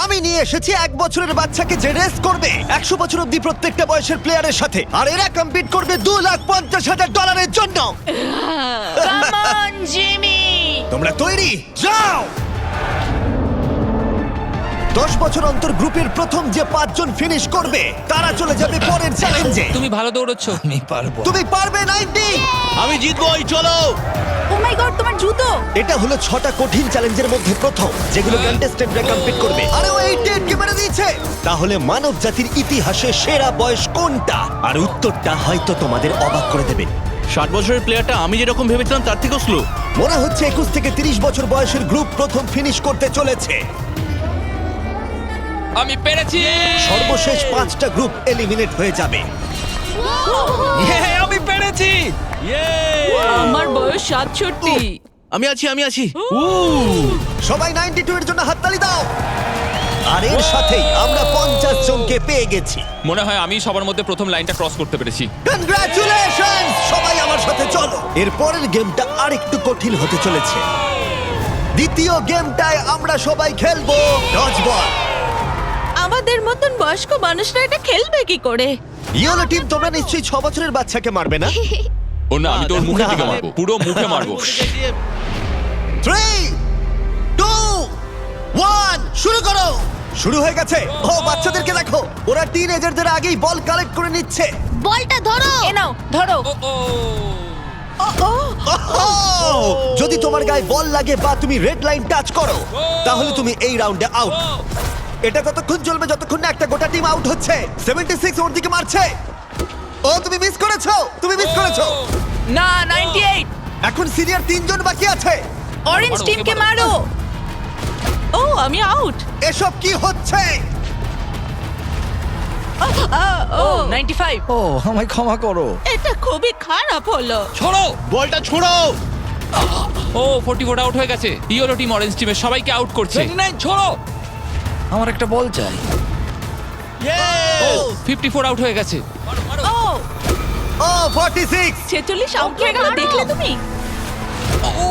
আমি নিয়ে এসেছি 1 বছরের বাচ্চাকে যে রেস করবে 100 বছর অব্দি প্রত্যেকটা বয়সের প্লেয়ারের সাথে, আর এরা কম্পিট করবে $2,50,000 জন্য। Come on Jimmy. তোমরা তৈরি? যাও। 10 বছর অন্তর গ্রুপের প্রথম যে 5 জন ফিনিশ করবে তারা চলে যাবে পরের চ্যালেঞ্জে। তুমি ভালো দৌড়চ্ছ। আমি পারবো। তুমি পারবে 90। আমি জিতবই, চলো। ও মাই গড, তোমার জুতো। এটা হলো 6টা কঠিন চ্যালেঞ্জের মধ্যে প্রথম, যেগুলো কন্টেস্টেন্টরা কমপ্লিট করবে। আরে ও 88 মেরে দিয়েছে। তাহলে মানব জাতির ইতিহাসে সেরা বয়স কোনটা? আর উত্তরটা হয়তো তোমাদের অবাক করে দেবে। 60 বছরের প্লেয়ারটা আমি যেরকম ভেবেছিলাম তার থেকেও স্লো। মনে হচ্ছে 21 থেকে 30 বছর বয়সের গ্রুপ প্রথম ফিনিশ করতে চলেছে। আমি পেরেছি। সর্বশেষ 5টা গ্রুপ এলিমিনেট হয়ে যাবে। আমি পেরেছি। আমার বয়স 67। আমি আছি। সবাই 92 এর জন্য হাততালি দাও। আর এর সাথেই আমরা 50 জনকে পেয়ে গেছি। মনে হয় আমি সবার মধ্যে প্রথম লাইনটা ক্রস করতে পেরেছি। কনগ্রাচুলেশনস! সবাই আমার সাথে চলো। এর পরের গেমটা আরেকটু কঠিন হতে চলেছে। দ্বিতীয় গেমটায় আমরা সবাই খেলবো ডজ বল। আমাদের মতন বয়স্ক মানুষরা এটা খেলবে কি করে? ইয়েলো টিম, তোমরা নিশ্চয়ই 6 বছরের বাচ্চাকে মারবে না? ও না, আমি তোর মুখের না। দিকে মারবো, পুরো মুখে মারবো। 3, 2, 1 শুরু করো। শুরু হয়ে গেছে। ও বাচ্চাদেরকে দেখো, ওরা টিনেজারদের আগেই বল কালেক্ট করে নিচ্ছে। বলটা ধরো। এ নাও, ধরো। ও যদি তোমার গায়ে বল লাগে বা তুমি রেড লাইন টাচ করো, তাহলে তুমি এই রাউন্ডে আউট। এটা ততক্ষণ চলবে যতক্ষণ না একটা গোটা টিম আউট হচ্ছে। 76 ওর দিকে মারছে। ও তুমি মিস করেছো, না, 98। এখন সিনিয়র 3 জন বাকি আছে। অরেঞ্জ মারো, টিমকে ওকে মারো। মারো। ও আমি আউট। এসব কি হচ্ছে? ও 95। ও আমায় ক্ষমা করো। এটা খুবই খারাপ হলো। ছড়ো। বলটা ছোড়ো। ও 44 আউট হয়ে গেছে। ইয়েলো টিম অরেঞ্জ টিমের সবাইকে আউট করছে। 29 ছড়ো। আমার একটা বল চাই। ও 54 আউট হয়ে গেছে। ও ও 46। 46 আউট হয়ে গেল, দেখলে তুমি? ও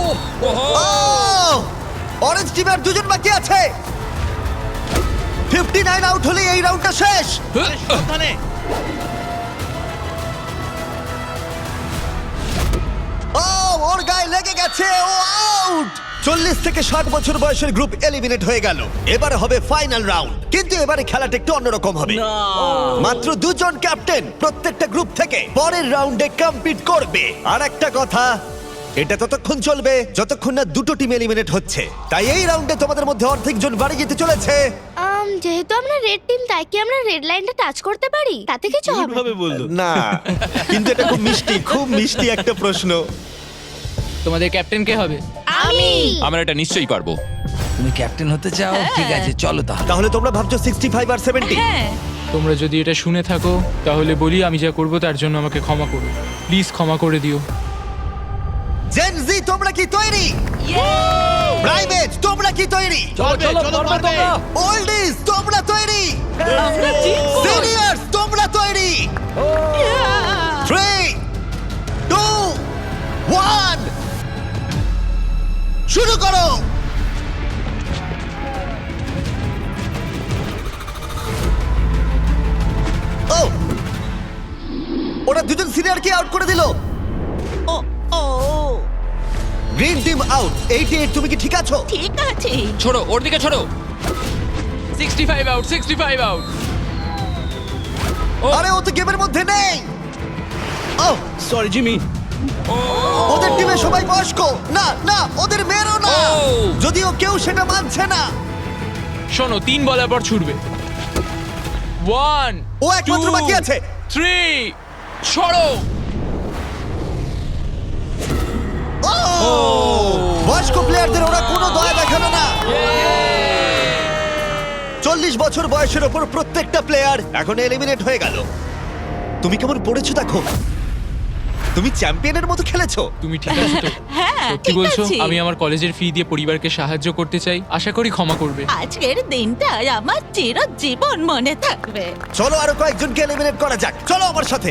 অরেঞ্জ টিমের 2 জন বাকি আছে। 59 আউট হলে এই রাউন্ডটা শেষ। ওখানে ও ওর গায়ে লেগে গেছে, ও আউট। 40 থেকে 60 বছর বয়সের গ্রুপ এলিমিনেট হয়ে গেল। এবারে হবে ফাইনাল রাউন্ড, কিন্তু এবারে খেলাটা একটু অন্যরকম হবে। মাত্র 2 জন ক্যাপ্টেন প্রত্যেকটা গ্রুপ থেকে পরের রাউন্ডে কম্পিট করবে। আর একটা কথা, এটা ততক্ষণ চলবে যতক্ষণ না 2টো টিম এলিমিনেট হচ্ছে। তাই এই রাউন্ডে তোমাদের মধ্যে অর্ধেক জন বাড়ি যেতে চলেছে। যেহেতু আমরা রেড টিম, তাই কি আমরা রেড লাইনটা টাচ করতে পারি? তাতে কিছু হবে না। ভাবে বললো। না, কিন্তু এটা খুব মিষ্টি একটা প্রশ্ন। তোমাদের ক্যাপ্টেন কে হবে? আমি আমরা এটা নিশ্চয়ই পারবো। তুমি ক্যাপ্টেন হতে চাও? ঠিক আছে, চলো তাহলে। তাহলে তোমরা ভাবছো 65 আর 70? হ্যাঁ। তোমরা যদি এটা শুনে থাকো তাহলে বলি, আমি যা করব তার জন্য আমাকে ক্ষমা করো, প্লিজ ক্ষমা করে দিও। জেন জি, তোমরা কি তৈরি? প্রাইভেট, তোমরা কি তৈরি? চলো পারবে। ওল্ডিজ, তোমরা তৈরি? আমরা জিতবো। সিনিয়র্স, তোমরা তৈরি? 3, 2, 1 শুরু করো। ও ওরা 2 জন সিনিয়রকে আউট করে দিল। ও ও গ্রিন টিম আউট। 88, তুমি কি ঠিক আছো? ঠিক আছে। ছোড়ো, ওর দিকে ছোড়ো। 65 আউট, 65 আউট। আরে ও তো গেমের মধ্যে নেই। ও সরি জিমি। ওদের টিমে সবাই বয়স্ক। না না, ওদের মেয়েরও না। ও। যদিও কেউ সেটা মানছে না। শোনো, 3 বলার পর ছুটবে। 1, ও একমাত্র বাকি আছে। 3, ছড়ো। ও বয়স্ক প্লেয়ারদের ওরা কোনো দয়া দেখালো না। 40 বছর বয়সের ওপর প্রত্যেকটা প্লেয়ার এখন এলিমিনেট হয়ে গেল। তুমি কেমন পড়েছো দেখো। তুমি চ্যাম্পিয়নের মতো খেলেছো। তুমি ঠিক আছো তো? হ্যাঁ, সত্যি ঠিক বলছো? আছে। আমি আমার কলেজের ফি দিয়ে পরিবারকে সাহায্য করতে চাই, আশা করি ক্ষমা করবে। আজকের দিনটা আমার চিরজীবন মনে থাকবে। চলো আরো কয়েকজনকে এলিমিনেট করা যাক। চলো আমার সাথে।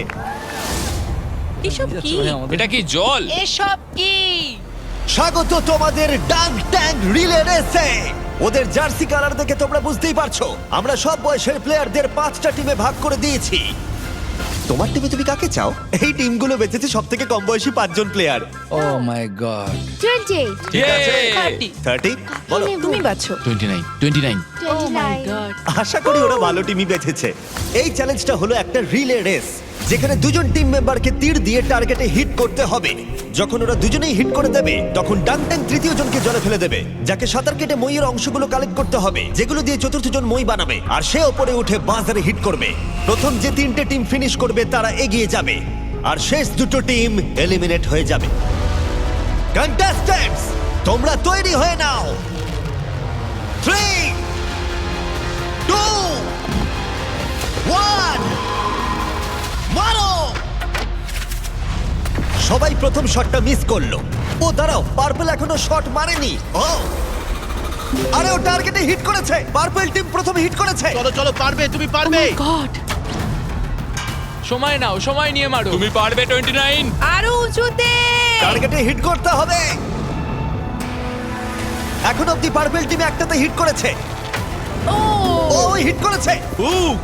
এসব কি? এটা কি জল? এসব কি? স্বাগত তোমাদের ডাঙ্ক ট্যাঙ্ক রিলে রেসে। ওদের জার্সি কালার দেখে তোমরা বুঝতেই পারছো আমরা সব বয়সের প্লেয়ারদের 5টা টিমে ভাগ করে দিয়েছি। তোমার টিমে তুমি কাকে চাও? এই টিমগুলো বেঁচেছে সব থেকে কম বয়সী 5জন প্লেয়ার। ও মাই গড। 28, ঠিক আছে। 30 বলো। তুমি বাছো 29 29 29, আশা করি ওরা ভালো টিমই বেঁচেছে। এই চ্যালেঞ্জটা হলো একটা রিলে রেস, যেখানে দুজন টিম মেম্বারকে তীর দিয়ে টার্গেটে হিট করতে হবে। যখন ওরা দুজনেই হিট করে দেবে তখন ডাং ট্যাং তৃতীয় জনকে জলে ফেলে দেবে, যাকে সাঁতার কেটে মইয়ের অংশগুলো কালেক্ট করতে হবে, যেগুলো দিয়ে চতুর্থ জন মই বানাবে, আর সে ওপরে উঠে বাজারে হিট করবে। প্রথম যে 3টে টিম ফিনিশ করবে তারা এগিয়ে যাবে, আর শেষ দুটো টিম এলিমিনেট হয়ে যাবে। কন্টেস্ট্যান্টস, তোমরা তৈরি হয়ে নাও। 3 2 1 মারো! সবাই প্রথম শটটা মিস করলো। ও দাঁড়াও, পার্পল এখনো শট মারেনি। ও আরে ও টার্গেটে হিট করেছে। পার্পল টিম প্রথমে হিট করেছে। চলো চলো, পারবে, তুমি পারবে। গড সময় নাও, সময় নিয়ে মারো। তুমি পারবে 29। আরো উঁচুতে। টার্গেটে হিট করতে হবে। এখন অব্দি পার্পল টিম একটাতে হিট করেছে। ও ও হিট করেছে।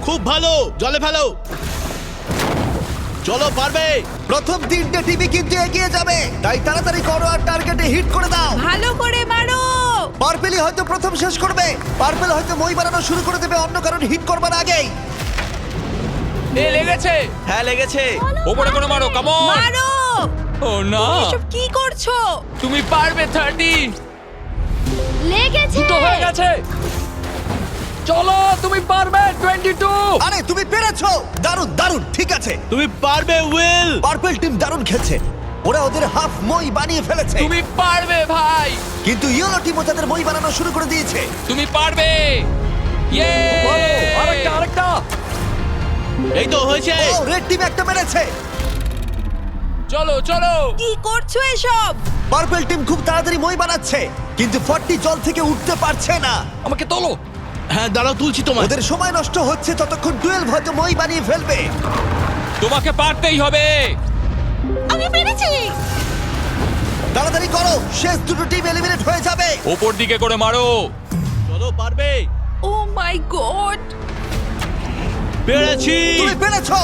খুব ভালো, জলে ফেলো। চলো, পারবে। প্রথম 3টে টিমই কিন্তু এগিয়ে যাবে, তাই তাড়াতাড়ি করো আর টার্গেটে হিট করে দাও। ভালো করে মারো। পার্পেলই হয়তো প্রথম শেষ করবে। পার্পেল হয়তো মই বানানো শুরু করে দেবে অন্য কারণ হিট করবার আগেই। এ লেগেছে। হ্যাঁ, লেগেছে। ওপরে করে মারো, কাম অন। মারো। ও না, এসব কি করছো? তুমি পারবে 30। লেগেছে। দুটো হয়ে গেছে। চলো, তুমি পারবে 22। আরে তুমি পেরেছো, দারুণ দারুণ। ঠিক আছে, তুমি পারবে, উইল। পার্পল টিম দারুণ খেলছে। ওরা ওদের হাফ মই বানিয়ে ফেলেছে, তুমি পারবে ভাই। কিন্তু ইয়েলো টিমও তাদের মই বানানো শুরু করে দিয়েছে। তুমি পারবে। ইয়ে! আরেকটা। এই তো হয়েছে। ও রেড টিম একটা মেরেছে। চলো চলো। কি করছো এসব? পার্পল টিম খুব তাড়াতাড়ি মই বানাচ্ছে, কিন্তু 40 জল থেকে উঠতে পারছে না। আমাকে তোলো। হ্যাঁ, দাঁড়াও, তুলছি তোমার। ওদের সময় নষ্ট হচ্ছে, ততক্ষণ 12 হয়তো মই বানিয়ে ফেলবে। তোমাকে পারতেই হবে। আমি পেরেছি। তাড়াতাড়ি করো, শেষ দুটো টিম এলিমিনেট হয়ে যাবে। ওপর দিকে করে মারো। চলো, পারবে। ও মাই গড। পেরেছি। তুমি পেরেছো।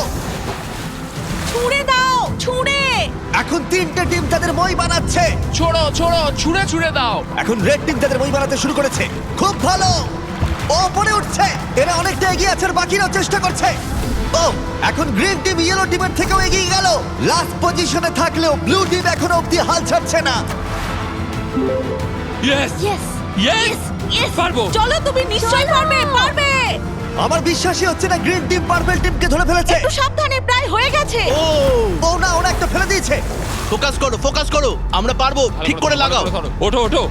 ছুঁড়ে দাও, ছুঁড়ে। এখন 3টে টিম তাদের মই বানাচ্ছে। ছোড়ো ছোড়ো, ছুঁড়ে ছুঁড়ে দাও। এখন রেড টিম তাদের মই বানাতে শুরু করেছে। খুব ভালো, ও পরে উঠছে। এরা অনেকটা এগিয়ে আছে, আর বাকিরাও চেষ্টা করছে। ও এখন গ্রিন টিম ইয়েলো টিমের থেকেও এগিয়ে গেল। লাস্ট পজিশনে থাকলেও ব্লু টিম এখনো অব্দি হাল ছাড়ছে না। Yes yes. Yes Yes! পারবো। চলো, তুমি নিশ্চয়ই পারবে, পারবে। আমার বিশ্বাসই হচ্ছে না গ্রিন টিম পার্পল টিমকে ধরে ফেলেছে। একটু সাবধানে, প্রায় হয়ে গেছে। ও না, ওরা একটা ফেলে দিয়েছে। ফোকাস করো, ফোকাস করো। আমরা পারবো, ঠিক করে লাগাও। ওঠো ওঠো।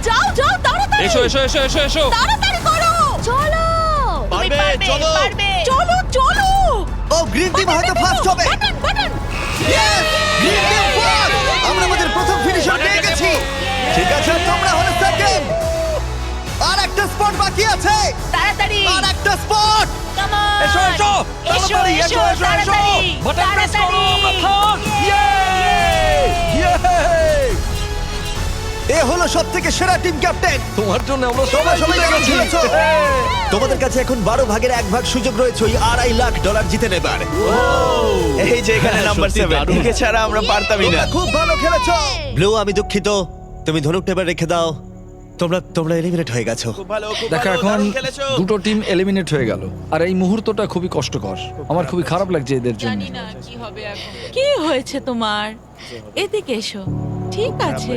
যাও যাও, তাড়াতাড়ি। এসো এসো এসো এসো এসো। তাড়াতাড়ি করো। চলো। তুমি পারবে, চলো। পারবে। চলো চলো। ও গ্রিন টিম হয়তো ফার্স্ট হবে। Button button. Yes! Green team first. আমরা আমাদের প্রথম ফিনিশার পেয়ে গেছি। ঠিক আছে, তোমরা হলো সেকেন্ড। আর একটা স্পট বাকি আছে। তাড়াতাড়ি। আর একটা স্পট। Come on. এসো এসো। এসো তাড়াতাড়ি, এসো এসো। তাড়াতাড়ি। বাটন প্রেস করো, আমরা থাম। এ হলো সবথেকে সেরা টিম ক্যাপ্টেন। তোমার জন্য আমরা তোমরা সবাই সবাই কেমন খেলেছো? তোমাদের কাছে এখন 12 ভাগের 1 ভাগ সুযোগ রয়েছে ওই $2.5 লাখ জিতে নেবার। এই যে এখানে নাম্বার সত্যি 7 দারুণ। একে ছাড়া আমরা পারতামই না। তোমরা খুব ভালো খেলেছো। ব্লু, আমি দুঃখিত, তুমি ধনুকটা এবার রেখে দাও। তোমরা এলিমিনেট হয়ে গেছো। খুব ভালো, খুব দেখো ভালো, এখন দারুণ খেলেছো। দুটো টিম এলিমিনেট হয়ে গেল, আর এই মুহূর্তটা খুবই কষ্টকর। আমার খুবই খারাপ লাগছে এদের জন্য। জানি না কি হবে এখন। কি হয়েছে তোমার? এদিকে এসো। ঠিক আছে,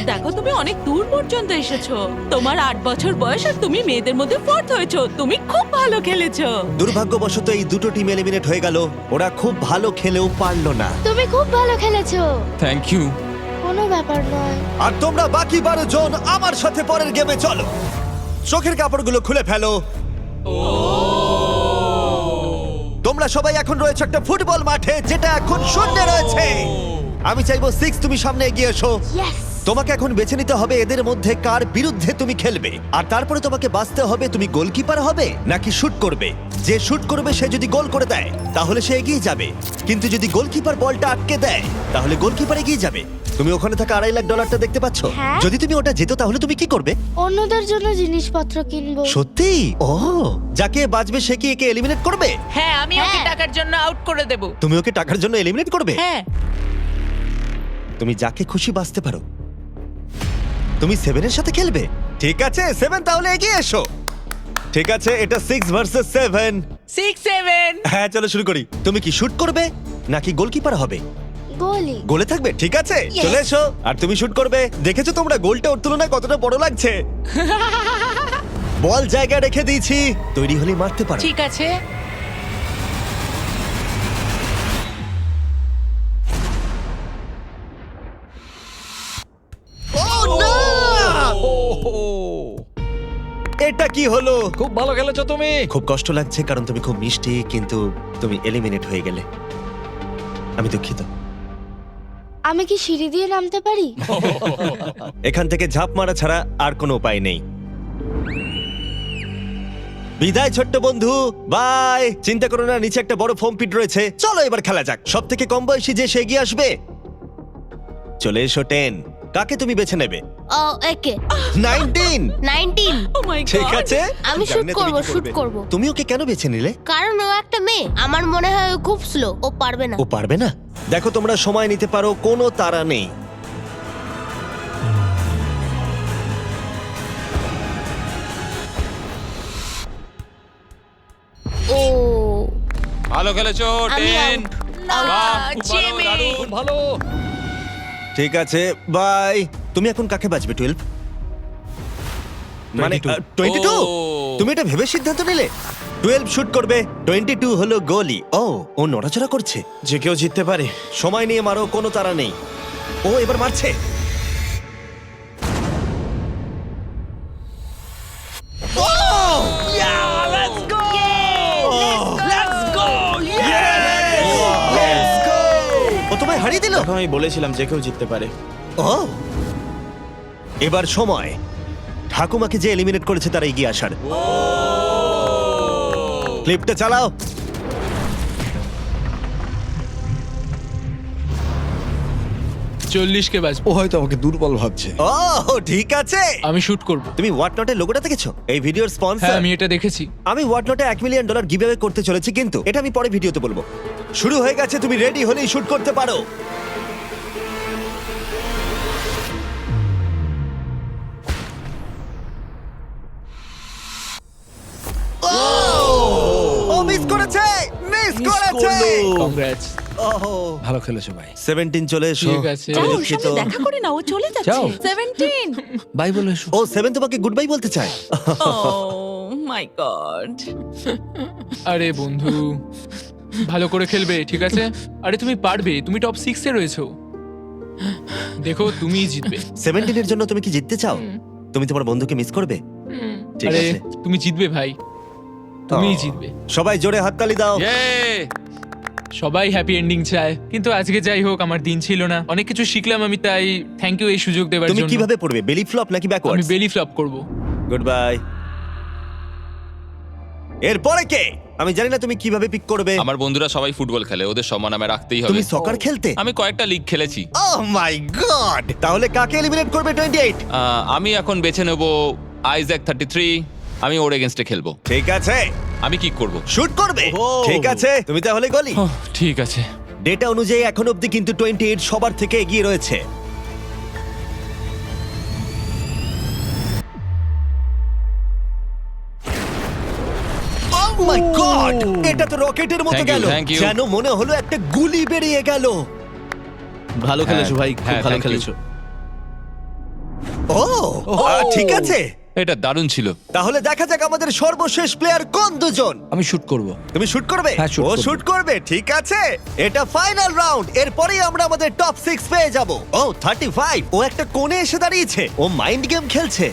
দেখো তুমি অনেক দূর পর্যন্ত এসেছো। তোমার 8 বছর বয়স আর তুমি মেয়েদের মধ্যে ফোর্থ হয়েছো। তুমি খুব ভালো খেলেছো। দুর্ভাগ্যবশত এই দুটো টিম এলিমিনেট হয়ে গেল। ওরা খুব ভালো খেলেও পারলো না। তুমি খুব ভালো খেলেছো। Thank you. কোনো ব্যাপার নয়। আর তোমরা বাকি 12 জন আমার সাথে পরের গেমে চলো। চোখের কাপড়গুলো খুলে ফেলো। তোমরা সবাই এখন রয়েছে একটা ফুটবল মাঠে, যেটা এখন শূন্য রয়েছে। আমি চাইবো 6 তুমি সামনে এগিয়ে এসো। ইয়েস। তোমাকে এখন বেছে নিতে হবে এদের মধ্যে কার বিরুদ্ধে তুমি খেলবে, আর তারপরে তোমাকে বাঁচতে হবে তুমি গোলকিপার হবে নাকি শুট করবে। যে শুট করবে সে যদি গোল করে দেয় তাহলে সে এগিয়ে যাবে, কিন্তু যদি গোলকিপার বলটা আটকে দেয় তাহলে গোলকিপার এগিয়ে যাবে। তুমি ওখানে থাকা $2.5 লাখ দেখতে পাচ্ছ? হ্যাঁ। যদি তুমি ওটা যেত তাহলে তুমি কি করবে? অন্যদের জন্য জিনিসপত্র কিনবো। সত্যি? ও, যাকে বাঁচবে সে কি একে এলিমিনেট করবে? হ্যাঁ, আমি ওকে হ্যাঁ। টাকার জন্য আউট করে দেব। তুমি ওকে টাকার জন্য এলিমিনেট করবে? হ্যাঁ। তুমি যাকে খুশি বাঁচতে পারো। তুমি 7 এর সাথে খেলবে? ঠিক আছে 7, তাহলে এগিয়ে এসো। ঠিক আছে, এটা 6 ভার্সেস 7। 6-7। হ্যাঁ, চলো শুরু করি। তুমি কি শুট করবে নাকি গোলকিপার হবে? গোলি। গোলে থাকবে? ঠিক আছে, চলে এসো। আর তুমি শুট করবে। দেখেছো তোমরা গোলটা ওর তুলনায় কতটা বড় লাগছে? বল জায়গা রেখে দিয়েছি, তৈরি হলে মারতে পারো। ঠিক আছে। এটা কি হলো? খুব ভালো খেলেছো তুমি। খুব কষ্ট লাগছে কারণ তুমি খুব মিষ্টি, কিন্তু তুমি এলিমিনেট হয়ে গেলে। আমি দুঃখিত। আমি কি সিঁড়ি দিয়ে নামতে পারি? এখান থেকে ঝাঁপ মারা ছাড়া আর কোনো উপায় নেই। বিদায় ছোট্ট বন্ধু, বাই। চিন্তা করো না, নিচে একটা বড় ফোম পিট রয়েছে। চলো এবার খেলা যাক। সব থেকে কম বয়সী যে সে এগিয়ে আসবে। চলে এসো 10। কাকে তুমি বেছে নেবে? ও, একে। 19। 19। ও মাই গড। ঠিক আছে, আমি জানি শুট না তুমি করব, কি শুট করবে। করব। তুমি ওকে কেন বেছে নিলে? কারণ ও একটা মেয়ে, আমার মনে হয় ও খুব স্লো, ও পারবে না। ও পারবে না? দেখো, তোমরা সময় নিতে পারো, কোনো তাড়া নেই। ও, ভালো খেলেছো আমি 10। out। না, বাহ, খুব ভালো, জিমি। দারুণ। খুব ভালো। ঠিক আছে, বাই। তুমি এখন কাকে বাঁচবে? 12 মানে 22? ও। তুমি এটা ভেবে সিদ্ধান্ত নিলে 12 শুট করবে, 22 হলো গোলি। ও নড়াচড়া করছে। যে কেউ জিততে পারে। সময় নিয়ে মারো, কোনো তাড়া নেই। ও এবার মারছে। ও তোমায় হারিয়ে দিল। দেখো, আমি বলেছিলাম যে কেউ জিততে পারে। ও, এবার সময় ঠাকুমাকে যে এলিমিনেট করেছে তারা এগিয়ে আসার। ক্লিপটা চালাও। কে বাজবে। ও হয়তো আমাকে দুর্বল ভাবছে। ও ঠিক আছে। আমি শুট করব। তুমি হোয়াটনটের লোগোটা দেখেছো? এই ভিডিওর হ্যাঁ, স্পন্সর। আমি এটা দেখেছি। আমি হোয়াটনটে $1 মিলিয়ন গিভঅ্যাওয়ে করতে চলেছি, কিন্তু এটা আমি পরে ভিডিওতে বলবো। শুরু হয়ে গেছে, তুমি রেডি হলেই শুট করতে পারো। ও মিস করেছে, মিস করেছে। কংগ্রাটস। ওহো, ভালো খেলেছো ভাই। 17 চলে এসো। ঠিক আছে। আমি যাও, ওর দুঃখিত। সামনে দেখা করে না, ও চলে যাচ্ছে। যাও। 17। বাই বলে এসো। ও 7 তোমাকে গুড বাই বলতে চায়। ও মাই গড। আরে বন্ধু, ভালো করে খেলবে, ঠিক আছে? আরে তুমি পারবে, তুমি টপ 6 এ রয়েছো। দেখো, তুমিই জিতবে। 17 এর জন্য তুমি কি জিততে চাও? তুমি তোমার বন্ধুকে মিস করবে? ঠিক আরে আছে, তুমি জিতবে ভাই, তুমিই জিতবে। সবাই জোরে হাততালি দাও। ইয়ে! সবাই হ্যাপি এন্ডিং চায়, কিন্তু আজকে যাই হোক, আমার দিন ছিল না। অনেক কিছু শিখলাম আমি, তাই থ্যাংক ইউ এই সুযোগ দেওয়ার তুমি জন্য। কিভাবে পড়বে? বেলি ফ্লপ নাকি আমি ব্যাকওয়ার্ডস? বেলি ফ্লপ করব। Good bye. এরপরে কে? আমি জানি না তুমি কিভাবে পিক করবে। আমার বন্ধুরা সবাই ফুটবল খেলে, ওদের সম্মান আমি রাখতেই হবে। তুমি সকার খেলতে? আমি কয়েকটা লিগ খেলেছি। ওহ মাই গড! তাহলে কাকে এলিমিনেট করবে 28? আমি এখন বেছে নেব আইজ্যাক 33। আমি ওর এগেনস্টে খেলবো। ঠিক আছে, আমি কি করব? শুট করবে। ঠিক আছে, তুমি তাহলে গলি। ঠিক আছে। ডেটা অনুযায়ী এখন অবধি কিন্তু 28 সবার থেকে এগিয়ে রয়েছে। Oh my God! এটা তো রকেটের মতো Thank you, গেল। thank you. যেন মনে হলো একটা গুলি বেরিয়ে গেল। ভালো খেলেছো ভাই, খুব হ্যাঁ, ভালো thank you. খেলেছো। ও ঠিক আছে, এটা দারুণ ছিল। তাহলে দেখা যাক আমাদের সর্বশেষ প্লেয়ার কোন দুজন। আমি শুট করব। তুমি শুট করবে? হ্যাঁ, shoot ও করবো। শুট করবে, ঠিক আছে। এটা ফাইনাল রাউন্ড, এরপরেই আমরা আমাদের টপ 6 পেয়ে যাব। ও 35, ও একটা কোণে এসে দাঁড়িয়েছে, ও মাইন্ড গেম খেলছে।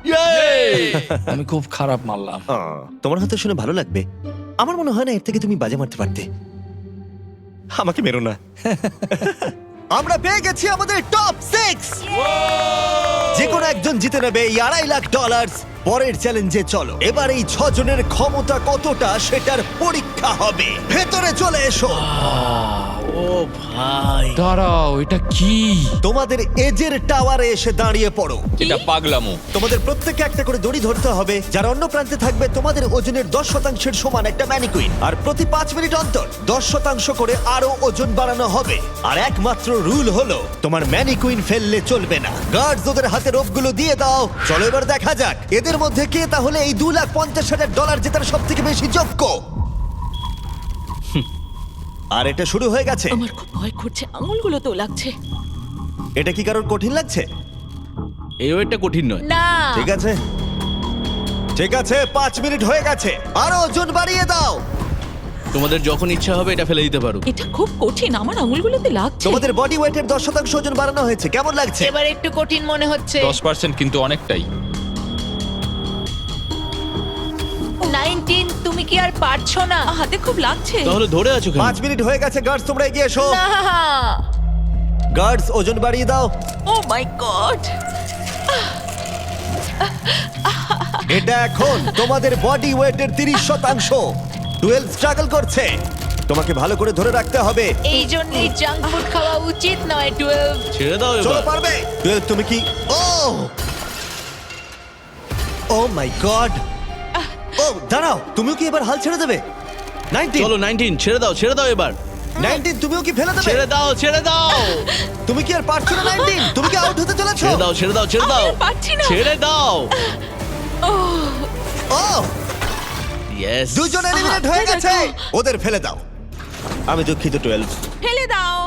ইয়ে! আমি খুব খারাপ মারলাম। তোমার হয়তো শুনে ভালো লাগবে, আমার মনে হয় না এর থেকে তুমি বাজে মারতে পারতে। আমাকে মেরো না। আমরা পেয়ে গেছি আমাদের টপ 6। যে কোনো একজন জিতে নেবে এই $2.5 লাখ। পরের চ্যালেঞ্জে চলো, এবার এই 6 জনের ক্ষমতা কতটা সেটার পরীক্ষা হবে। ভেতরে চলে এসো। ও ভাই, দাঁড়াও, এটা কি? তোমাদের এজের টাওয়ারে এসে দাঁড়িয়ে পড়ো। এটা পাগলামো। তোমাদের প্রত্যেককে একটা করে দড়ি ধরতে হবে, যার অন্য প্রান্তে থাকবে তোমাদের ওজনের 10% সমান একটা ম্যানিকুইন। আর প্রতি 5 মিনিট অন্তর 10% করে আরো ওজন বাড়ানো হবে। আর একমাত্র রুল হলো তোমার ম্যানিকুইন ফেললে চলবে না। গার্ডস ওদের হাতে রোপগুলো দিয়ে দাও। চলো এবার দেখা যাক এদের মধ্যে কে তাহলে এই $2,50,000 জেতার সব থেকে বেশি যোগ্য। আর এটা শুরু হয়ে গেছে। আমার খুব ভয় করছে, আঙুলগুলো তো লাগছে। এটা কি কারোর কঠিন লাগছে? এই ওয়েটটা কঠিন নয়। না, ঠিক আছে, ঠিক আছে, 5 মিনিট হয়ে গেছে, আরো ওজন বাড়িয়ে দাও। তোমাদের যখন ইচ্ছা হবে এটা ফেলে দিতে পারো। এটা খুব কঠিন, আমার আঙুলগুলোতে লাগছে। তোমাদের বডি ওয়েটের 10% ওজন বাড়ানো হয়েছে, কেমন লাগছে? এবার একটু কঠিন মনে হচ্ছে। 10% কিন্তু অনেকটাই। 19, তুমি কি আর পারছো না? হাতে খুব লাগছে। তাহলে ধরে আছো কেন? 5 মিনিট হয়ে গেছে, গার্ডস তোমরা এগিয়ে এসো। না, গার্ডস ওজন বাড়িয়ে দাও। ও মাই গড, এটা এখন তোমাদের বডি ওয়েটের 30%। 12 স্ট্রাগল করছে, তোমাকে ভালো করে ধরে রাখতে হবে। এই জন্যই জাঙ্ক ফুড খাওয়া উচিত নয়। 12। ছেড়ে দাও চলো এবার। পারবে। 12 তুমি কি? ও মাই গড। ও দাঁড়াও, তুমিও কি এবার হাল ছেড়ে দেবে? 19 চলো 19, ছেড়ে দাও এবার। 19 তুমিও কি ফেলে দেবে? ছেড়ে দাও। তুমি কি আর পারছো না? 19 তুমি কি আউট হতে চলেছো? ছেড়ে দাও। আমি আর পারছি না। ছেড়ে দাও। ও ইয়েস। দুজন এলিমিনেট হয়ে গেছে, ওদের ফেলে দাও। আমি দুঃখিত 12। ফেলে দাও।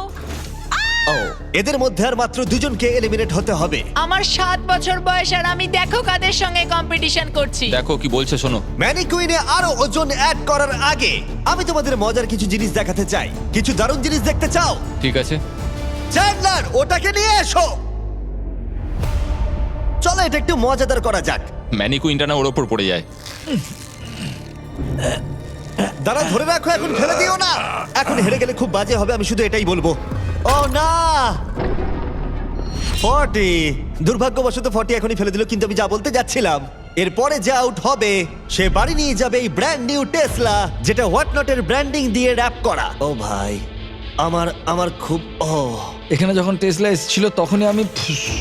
ও এদের মধ্যে আর মাত্র দুজনকে এলিমিনেট হতে হবে। আমার 7 বছর বয়স আর আমি দেখো কাদের সঙ্গে কম্পিটিশন করছি। দেখো কি বলছে, শোনো। ম্যানিকুইনে আরো ওজন অ্যাড করার আগে আমি তোমাদের মজার কিছু জিনিস দেখাতে চাই। কিছু দারুণ জিনিস দেখতে চাও? ঠিক আছে। চ্যান্ডলার ওটাকে নিয়ে এসো। চলো এটা একটু মজাদার করা যাক। ম্যানিকুইনটা না ওর ওপর পড়ে যায়। দাঁড়া, ধরে রাখো, এখন ফেলে দিও না। এখন হেরে গেলে খুব বাজে হবে, আমি শুধু এটাই বলবো। ও না, 40। দুর্ভাগ্যবশত 40 এখনই ফেলে দিল, কিন্তু আমি যা বলতে যাচ্ছিলাম, এরপরে যে আউট হবে সে বাড়ি নিয়ে যাবে এই ব্র্যান্ড নিউ টেসলা, যেটা হোয়াট নটের ব্র্যান্ডিং দিয়ে র‍্যাপ করা। ও ভাই, আমার খুব এখানে যখন টেসলা এসেছিল তখনই আমি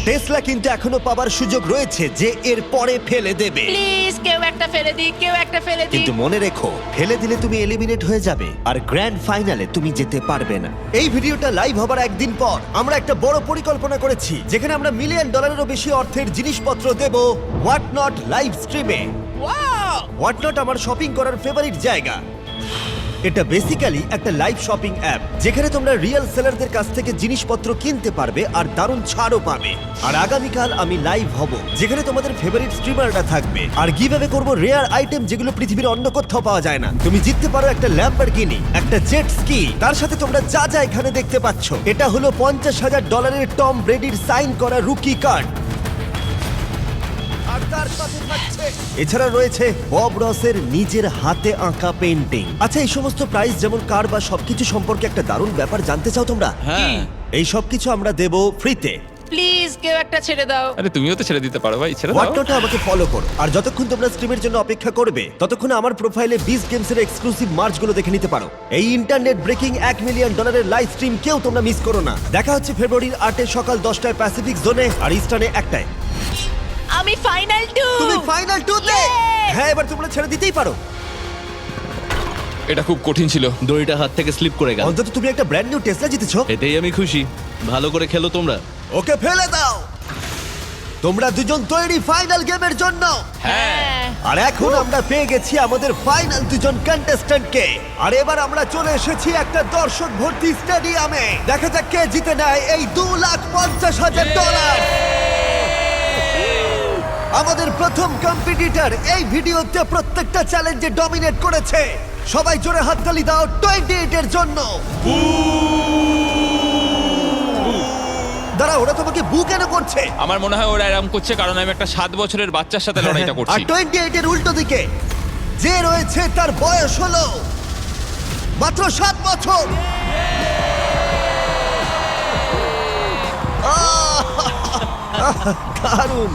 টেসলা কিন্তু এখনো পাবার সুযোগ রয়েছে যে এর পরে ফেলে দেবে। প্লিজ কেউ একটা ফেলে দিই, কেউ একটা ফেলে দিই। কিন্তু মনে রেখো, ফেলে দিলে তুমি এলিমিনেট হয়ে যাবে আর গ্র্যান্ড ফাইনালে তুমি যেতে পারবে না। এই ভিডিওটা লাইভ হবার একদিন পর আমরা একটা বড় পরিকল্পনা করেছি, যেখানে আমরা $1 মিলিয়নেরও বেশি অর্থের জিনিসপত্র দেব হোয়াট নট লাইভ স্ট্রিমে। হোয়াট নট আমার শপিং করার ফেভারিট জায়গা। এটা বেসিক্যালি একটা লাইভ শপিং অ্যাপ, যেখানে তোমরা রিয়েল সেলারদের কাছ থেকে জিনিসপত্র কিনতে পারবে আর দারুণ ছাড়ও পাবে। আর আগামীকাল আমি লাইভ হব, যেখানে তোমাদের ফেভারিট স্ট্রিমাররা থাকবে আর গিভঅ্যাওয়ে করব রেয়ার আইটেম, যেগুলো পৃথিবীর অন্য কোথাও পাওয়া যায় না। তুমি জিততে পারো একটা ল্যাম্বরগিনি, একটা জেট স্কি, তার সাথে তোমরা যা এখানে দেখতে পাচ্ছ এটা হলো $50,000 টম ব্রেডির সাইন করা রুকি কার্ড। আর তার সাথে থাকছে, এছাড়া রয়েছে বব রসের নিজের হাতে আঁকা পেইন্টিং। আচ্ছা, এই সমস্ত প্রাইস যেমন কার বা সবকিছু সম্পর্কে একটা দারুণ ব্যাপার জানতে চাও তোমরা? হ্যাঁ। এই সবকিছু আমরা দেব ফ্রিতে। প্লিজ কেউ একটা ছেড়ে দাও। আরে তুমিও তো ছেড়ে দিতে পারো ভাই, ছেড়ে দাও। হোয়াটনটে আমাকে ফলো করো, আর যতক্ষণ তোমরা স্ট্রিমের জন্য অপেক্ষা করবে ততক্ষণ আমার প্রোফাইলে বিস্ট গেমসের এক্সক্লুসিভ মার্চগুলো দেখে নিতে পারো। এই internet breaking $1 million live stream কেউ তোমরা মিস করো না। দেখা হচ্ছে ফেব্রুয়ারির 8 সকাল 10টায় প্যাসিফিক জোনে আর ইস্টার্নে 1টায়। আমি ফাইনাল 2। তুমি ফাইনাল 2 তে? Yay! হ্যাঁ, এবার তোমরা ছেড়ে দিতেই পারো। এটা খুব কঠিন ছিল। দড়িটা হাত থেকে স্লিপ করে গেল। অন্তত তুমি একটা ব্র্যান্ড নিউ টেসলা জিতেছো। এতেই আমি খুশি। ভালো করে খেলো তোমরা। ওকে ফেলে দাও। তোমরা দুজন তৈরি ফাইনাল গেমের জন্য? হ্যাঁ। আর এখন আমরা পেয়ে গেছি আমাদের ফাইনাল দুজন কন্টেস্ট্যান্টকে। আর এবার আমরা চলে এসেছি একটা দর্শক ভর্তি স্টেডিয়ামে। দেখা যাক কে জিতে নেয় এই $2,50,000। আমাদের প্রথম কম্পিটিটর এই ভিডিওতে প্রত্যেকটা চ্যালেঞ্জে ডমিনেট করেছে। সবাই জোরে হাততালি দাও 28 এর জন্য। দাঁড়া, ওরা তোমাকে বু কেন করছে? আমার মনে হয় ওরা এরকম করছে কারণ আমি একটা 7 বছরের বাচ্চার সাথে লড়াইটা আর করছি। 28 এর উল্টো দিকে যে রয়েছে তার বয়স হলো মাত্র 7 বছর। দারুণ।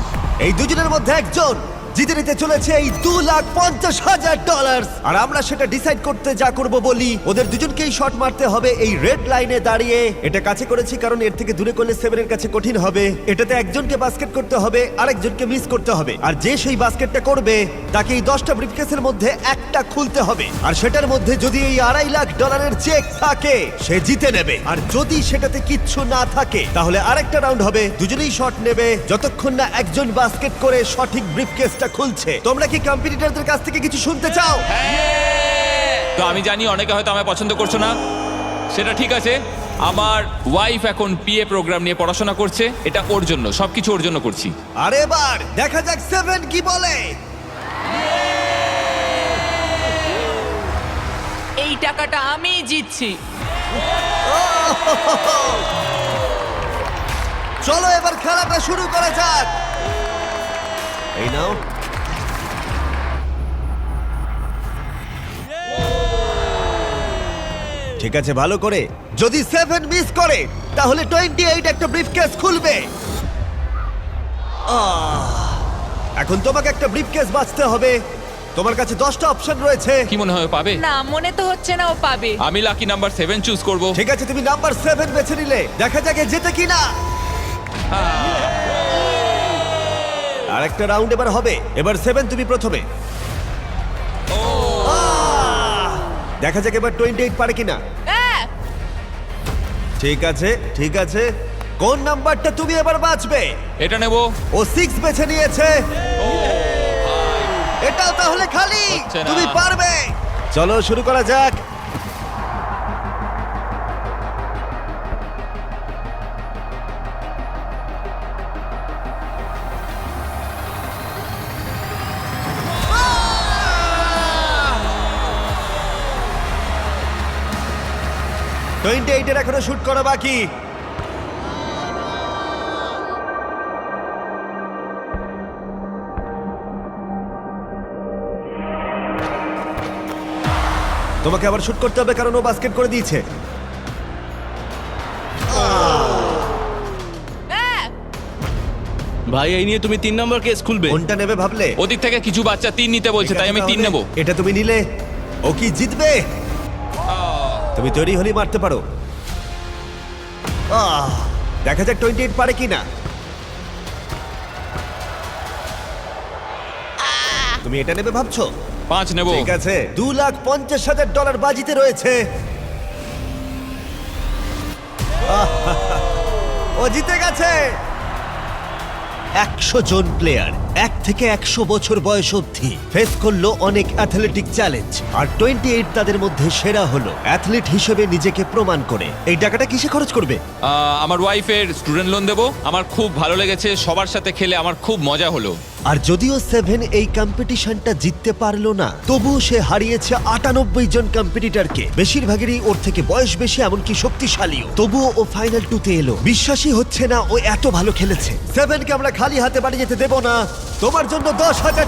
এই দুজনের মধ্যে একজন জিতে নিতে চলেছে এই $2,50,000। আর আমরা সেটা ডিসাইড করতে যা করব বলি, ওদের দুজনকেই শট মারতে হবে এই রেড লাইনে দাঁড়িয়ে। এটা কাছে করেছি কারণ এর থেকে দূরে করলে 7 এর কাছে কঠিন হবে। এটাতে একজনকে বাস্কেট করতে হবে, আরেকজনকে মিস করতে হবে। আর যে সেই বাস্কেটটা করবে তাকে এই 10টা ব্রিফকেসের মধ্যে একটা খুলতে হবে। আর সেটার মধ্যে যদি এই $2.5 লাখ চেক থাকে সে জিতে নেবে। আর যদি সেটাতে কিচ্ছু না থাকে তাহলে আরেকটা রাউন্ড হবে, দুজনেই শট নেবে যতক্ষণ না একজন বাস্কেট করে সঠিক ব্রিফকেসটা খুলছে। তোমরা কি কম্পিটিটরদের কাছ থেকে কিছু শুনতে চাও? তো আমি জানি অনেকে হয়তো আমায় পছন্দ করছো না, সেটা ঠিক আছে। আমার ওয়াইফ এখন পিএ প্রোগ্রাম নিয়ে পড়াশোনা করছে, এটা ওর জন্য, সবকিছু ওর জন্য করছি। আর এবার দেখা যাক 7 কি বলে। এই টাকাটা আমি জিতছি। চলো এবার খেলাটা শুরু করা যাক। এই নাও। ঠিক আছে, ভালো করে। যদি 7 মিস করে তাহলে 28 একটা ব্রিফকেস খুলবে। এখন তোমাকে একটা ব্রিফকেস বাঁচতে হবে। তোমার কাছে 10টা অপশন রয়েছে। কি মনে হয় ও পাবে? না, মনে তো হচ্ছে না ও পাবে। আমি লাকি নাম্বার 7 চুজ করব। ঠিক আছে, তুমি নাম্বার 7 বেছে নিলে। দেখা যাক এ জেতে কিনা। আর একটা রাউন্ড এবার হবে। এবার 7 তুমি প্রথমে। দেখা যাক এবার 28 পারে কিনা। ঠিক আছে, ঠিক আছে। কোন নাম্বারটা তুমি এবার বাঁচবে? এটা নেব। ও 6 বেছে নিয়েছে। এটাও তাহলে খালি। হচ্ছে না। তুমি পারবে। চলো শুরু করা যাক। এর এখনো শুট করা বাকি। তোমাকে আবার শুট করতে হবে কারণ ও বাস্কেট করে দিয়েছে। ভাই এই নিয়ে তুমি 3 নম্বর কেস খুলবে? কোনটা নেবে ভাবলে? ওদিক থেকে কিছু বাচ্চা 3 নিতে বলছে, তাই আমি 3 নেব। এটা তুমি নিলে। ও কি জিতবে? তুমি তৈরি হলেই মারতে পারো। দেখা যাক 28 পারে কিনা। তুমি এটা নেবে ভাবছো? 5 নেব। ঠিক আছে, $2,50,000 বাজিতে রয়েছে। ও জিতে গেছে। 100 জন প্লেয়ার 1 থেকে 100 বছর বয়স অবধি ফেস করলো অনেক অ্যাথলেটিক চ্যালেঞ্জ। আর 28 তাদের মধ্যে সেরা হলো অ্যাথলিট হিসেবে নিজেকে প্রমাণ করে। এই টাকাটা কিসে খরচ করবে? আমার ওয়াইফের স্টুডেন্ট লোন দেব। আমার খুব ভালো লেগেছে, সবার সাথে খেলে আমার খুব মজা হলো। আর যদিও 7 এই কম্পিটিশনটা জিততে পারলো না, তবুও সে হারিয়েছে 98 জন কম্পিটিটরকে। বেশিরভাগেরই ওর থেকে বয়স বেশি, এমনকি শক্তিশালীও। তবুও ও ফাইনাল 2-তে এলো। বিশ্বাসই হচ্ছে না ও এত ভালো খেলেছে। 7কে আমরা খালি হাতে বাড়ি যেতে দেব না। তোমার জন্য 10,000